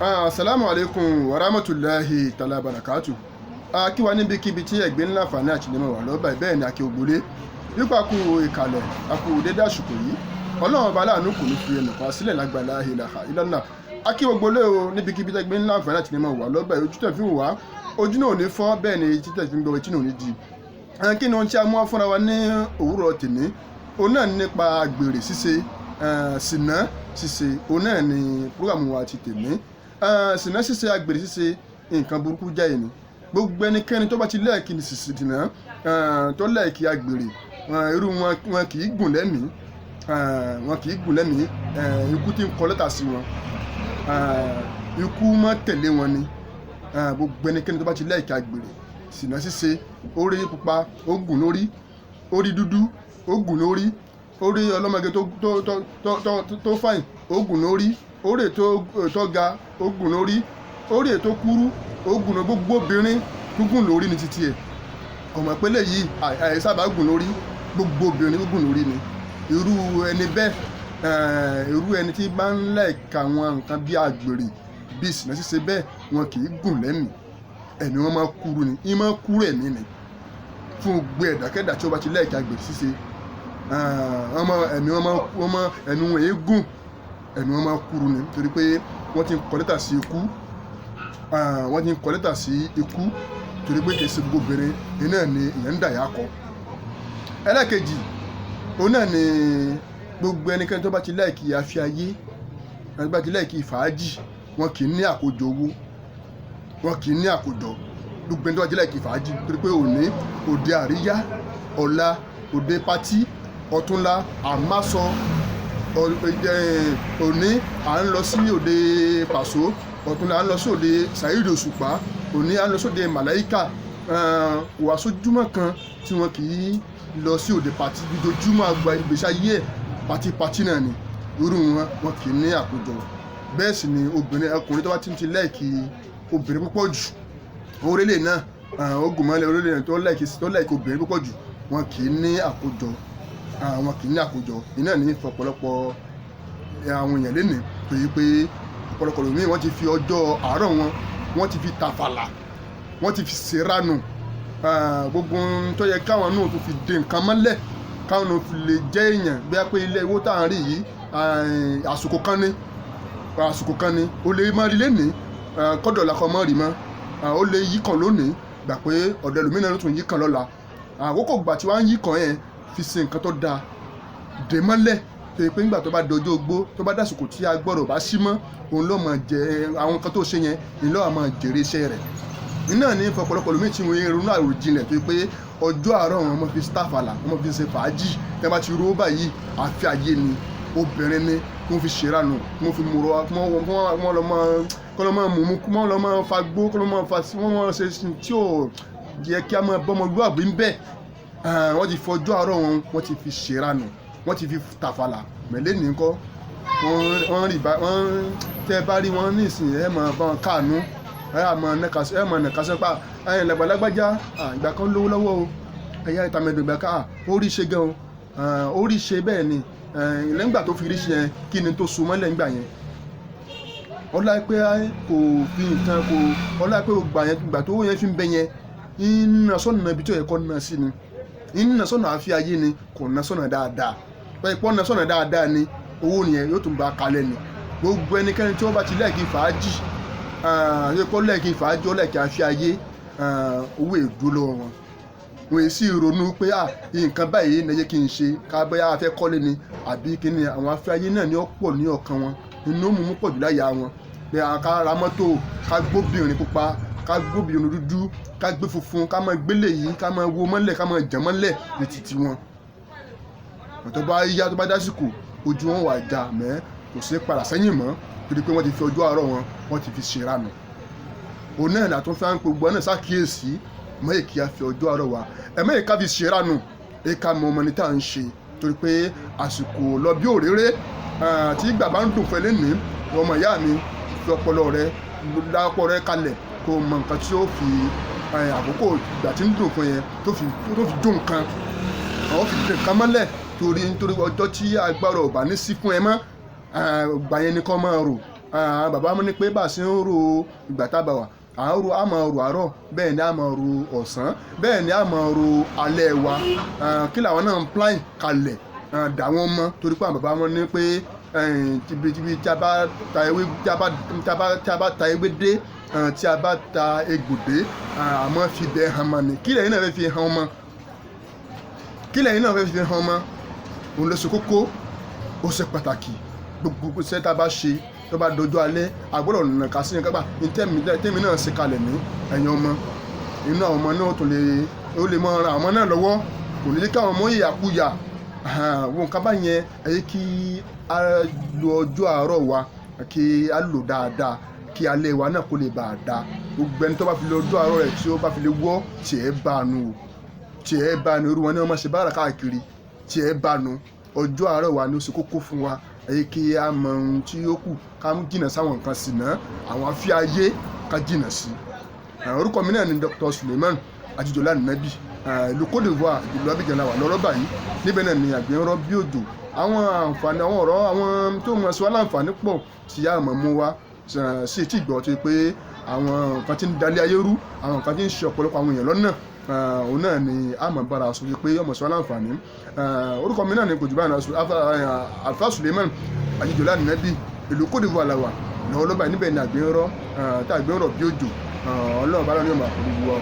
Assalamu alaikum wa rahmatullahi ta'ala barakatuh. Kí wa níbikíbi tí ẹ̀gbẹ́ ńlá fàní àtìlẹ́mọ̀ wà lọ́ba bẹ́ẹ̀ ni akí ògbólé nípa kú ìkàlẹ̀ akú dédé àsìkò yìí ọlọ́run ọba láàánú kò ní fi ẹnìkan sílẹ̀ lágbàlá ilaha illallah. Akí ògbólé o níbikíbi tí ẹ̀gbẹ́ ńlá fàní àtìlẹ́mọ̀ wà lọ́ba ojú tẹ̀ fi wà ojú náà ò ní fọ́ bẹ́ẹ̀ ni títẹ̀ fi ń gbọ́ etí náà ò ní di. Kí ni ohun tí a mú wá fúnra wa ní òwúrọ̀ tèmi òun náà nípa àgbèrè ṣíṣe sìnà ṣíṣe òun náà ni prógrámù wa ti tèmi. Sìnà ṣíṣe àgbèrè ṣíṣe nǹkan burúkú jáì ni gbogbo ẹnikẹ́ni tó bá ti lẹ́ẹ̀kì ní sìnà tó lẹ́ẹ̀kì àgbèrè irú wọn kì í gùn lẹ́mìí ikú tí ń kọ lẹ́tà sí wọn ikú mọ́ tẹ̀lé wọn ni gbogbo ẹnikẹ́ni tó bá ti lẹ́ẹ̀kì àgbèrè sìnà ṣíṣe orí pupa ó gùn lórí orí dúdú ó gùn lórí orí ọlọ́mọge tó fàìn ó gùn lórí orí tó ga ó gùn lórí orí ètò kúrú ó gùn lórí gbogbo obìnrin gúngùn lórí ní títí ẹ̀ ọmọ ìpínlẹ̀ yìí àìsábà gùn lórí gbogbo obìnrin gúngùn lórí ni irú ẹni bẹ́ẹ̀ irú ẹni tí bá ń lẹ́ẹ̀ka àwọn nǹkan bí àgbèrè bí ìsìnà ṣíṣe bẹ́ẹ̀ wọn kì í gùn lẹ́mìí ẹ̀mí wọn máa kúrú ni ìmọ̀ kúrú ẹ̀mí ni fún gbogbo ẹ̀dákẹ́dà tí ó bá ti lẹ́ẹ̀ka àgbèrè ṣíṣe ẹ̀mí wọn èégún ẹ̀mí wọn máa kúrú ni torí pé wọ́n ti ń kọ lẹ́tà sí ikú torí pé kìí ṣe gbogbo obìnrin iná ni ìyẹn ń dà yà kọ. ẹlẹ́ẹ̀kejì òun náà ni gbogbo ẹnikẹ́ni tó bá ti láìkì àfi ayé tó bá ti láìkì fàájì wọn kì í ní àkójọ owó wọn kì í ní àkójọ gbogbo ẹni tó bá ti láìkì fàájì torí pé òní òde àríyá ọ̀la òde pátí ọ̀túnla àmásọ òní à ń lọ sí òde pàṣọ ọ̀túnla à ń lọ sí òde Saheed Òṣùpá òní à ń lọ sí òde màláíkà wà sójúmọ́ kan tí wọn kì í lọ sí òde pàtí lójoojúmọ́ àgbà ìgbésí ayé ẹ̀ pàtí náà ni irú wọn kì í ní àkójọ bẹ́ẹ̀ sì ni obìnrin ọkùnrin tó bá ti lẹ́ẹ̀kì obìnrin púpọ̀ jù orílẹ̀ náà ogun mọ́lẹ̀ orílẹ̀ náà tó lẹ́ẹ̀kì obìnrin púpọ̀ jù wọn kì í ní àkójọ iná ní ọ̀pọ̀lọpọ̀ àwọn èèyàn lénìí tó yí pé ọ̀pọ̀lọpọ̀ lómi wọ́n ti fi ọjọ́ àárọ̀ wọ́n ti fi tàfàlà wọ́n ti fi ṣèrànù gbogbo tó yẹ káwọn náà tó fi dé nǹkan mọ́lẹ̀ káwọn náà fi lè jẹ́ èèyàn bí wọ́n pé ilé owó tá à ń rí yìí àsìkò kan ni ó lè má rí lénìí kọ́dọ̀ làkọ́ mọ́ rí mọ́ ó lè yí kan lónìí gbà pé ọ̀dọ̀ ẹlòmíràn ló tún yí kan lọ́la àkókò gbà tí wọ́n á yí kan yẹn fi ṣe nǹkan tó dáa dè mọ́lẹ̀ tó yẹ pé nígbà tó bá dọjọ́ ogbó tó bá dásìkò tí agbọ́rọ̀ bá sí mọ́ òun ló máa jẹ àwọn nǹkan tó ṣe yẹn ìlú àwọn máa jèrè iṣẹ́ rẹ̀ iná ní ọ̀pọ̀lọpọ̀ lómi tí wọ́n ronú àròjinlẹ̀ tó yẹ pé ọjọ́ àárọ̀ wọn máa fi stafala wọn máa fi ṣe fàájì tẹ́ bá ti ro báyìí àfi ayé ni obìnrin ni wọ́n fi ṣèrànù wọ́n fi mùrọ̀ wọ́n lọ máa mùmú wọ́n lọ máa fa gbó wọ́n máa fa wọ́n máa ṣe tí ò yẹ kí a máa bọ́mọlúwàbí ń bẹ̀ wọ́n ti fọjọ́ àárọ̀ wọ́n ti fi ṣèrànù wọ́n ti fi tàfàlà mẹ́lẹ́ nìkan wọ́n tẹ́ bá rí wọn ní ìsìn ẹ̀ máa bá wọn káànú ẹ̀ máa nàkàṣẹ́ pa ẹ̀yìn lágbàlágbájá ìgbà kan lówó lọ́wọ́ o ẹ̀yà ìtàmẹ̀dùn ìgbà ká ó rí ṣe gan ó rí ṣe bẹ́ẹ̀ ni lẹ́ngbà tó fi rí ṣe yẹn kí ni tó so mọ́lẹ̀ ńgbà yẹn ọlá pé kò fi nǹkan kò ọlá pé gbà tó yẹn fi ń bẹ yẹn iná sọ́nà ibi tó yẹ kọ́ ná sí ni iná sọ́nà àfi ayé ni kò ná sọ́nà dáadáa pẹ̀lú pọ́n ná sọ́nà dáadáa ni owó nìyẹn yóò tún bá kalẹ̀ ni gbogbo ẹnikẹ́ni tí wọ́n bá ti lẹ́ẹ̀kì fàájì yóò kọ́ lẹ́ẹ̀kì fàájì ó lẹ́ẹ̀kì àfi ayé owó èdú lọ́wọ́ wọn wọ́n sì ronú pé nǹkan báyìí ní ẹyẹ kí n ṣe ká bóyá afẹ́ kọ́lé ni àbí kí ni àwọn afi ayé náà ní ọ̀pọ̀ ní ọkàn wọn inú mú pọ̀ jù láyà wọn pé ká ra mọ́tò ká gbóbìnrin pupa ká gbóbìnrin dúdú ká gbé funfun ká máa gbélé yìí ká máa wo mọ́lẹ̀ ká máa jẹ mọ́lẹ̀ ní títí wọn tó bá yá tó bá dásìkò ojú wọn wà já mẹ́ kò sí padà sẹ́yìn mọ́ torí pé wọ́n ti fi ọjọ́ àárọ̀ wọ́n ti fi ṣèrànù òun náà látún fẹ́ gbogbo náà ṣàkíyèsí mọ́ èkì àfi ọjọ́ àárọ̀ wa ẹ̀mọ́ ìka fi ṣèrànù ẹ̀ka mọ ọmọ ní tá à ń ṣe torí pé àsìkò lọ bí òréré tí ìgbà bá ń dùn fẹ́ lẹ́nìí ọmọ ìyá mi fi ọpọlọ rẹ lápọ̀ rẹ kalẹ̀ kó mọ nǹkan tí ó fi àkókò ìgbà tí ń dùn fún yẹn tó fi dùn nǹkan àwọn fi dùn nǹkan mọ́lẹ̀ nítorí ọjọ́ tí agbára ọ̀bà ní sí fún ẹ mọ́ gbà yẹn ni kọ́ máa rò bàbá wọn ní pé bá a ṣe ń ro ìgbà tá a bá wà a máa ro àárọ̀ bẹ́ẹ̀ ni a máa ro ọ̀sán bẹ́ẹ̀ ni a máa ro alẹ́ wa kí làwọn náà ń plan kalẹ̀ dà wọ́n mọ́ torí pé àwọn bàbá wọn ní pé tibi tí a bá ta ewé tí a bá ta ewé dé tí a bá ta egbò dé àmọ́ fi bẹ́ẹ̀ hàn mọ́ ni kí lẹ́yìn náà fẹ́ fi hàn mọ́ òun ló ṣe kókó ó ṣe pàtàkì gbogbo iṣẹ́ tá a bá ṣe tó bá dojú alẹ́ àgbọ̀dọ̀ nà ká sí yẹn kápá tẹ́mi náà ṣe kalẹ̀ ní ẹ̀yìn ọmọ inú àwọn ọmọ náà tó lè mọ ara àwọn ọmọ náà lọ́wọ́ kò ní jẹ́ káwọn ọmọ yàkúyà wọn ká bá yẹn ẹ̀yẹ kí a lo ọjọ́ àárọ̀ wa kí a lò dáadáa kí alẹ́ wa náà kó lè bá a dá gbogbo ẹni tó bá fi lo ọjọ́ àárọ̀ rẹ̀ tí ó bá fi lè wọ́ tiẹ̀ bá nu irú wọn ní wọ́n máa ṣe bára káàkiri tiẹ̀ bá nu ọjọ́ àárọ̀ wa ni ó ṣe kókó fún wa ẹ̀yẹ kí a mọ ohun tí ó kù ká jìnnà sáwọn nǹkan sì ná àwọn afíayé ká jìnnà sí. Orúkọ mi náà ni Dr. Suleiman Ajijola Nabi ìlú Côte d'Ivoire ìlú Abidjan la wà lọ́rọ́ báyìí níbẹ̀ náà ni àgbẹ̀ ń rọ́ bí òjò àwọn àǹfààní àwọn ọ̀rọ̀ àwọn tó mọ̀ sí wa láǹfààní pọ̀ tí a mọ̀ mú wa sí etí ìgbọ́ tó pé àwọn nǹkan tí ń dalẹ̀ ayé rú àwọn nǹkan tí ń ṣe ọ̀pọ̀lọpọ̀ àwọn èèyàn lọ́nà òun náà ni a mọ̀ bára sọ pé ọmọ sí wa láǹfààní orúkọ mi náà ni kò jù báyìí Alfa Suleiman Ajijola Nabi ìlú Côte d'Ivoire la wà lọ́wọ́ lọ́ba níbẹ̀ ni àgbẹ̀ ń rọ́ tá àgbẹ̀ ń rọ̀ bí òjò ọlọ́run bá lọ́ọ́ ní ọmọ àkọ́lù wọ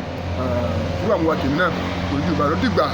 fún àwọn wa tèmi náà kò ju ìbàdàn dìgbà.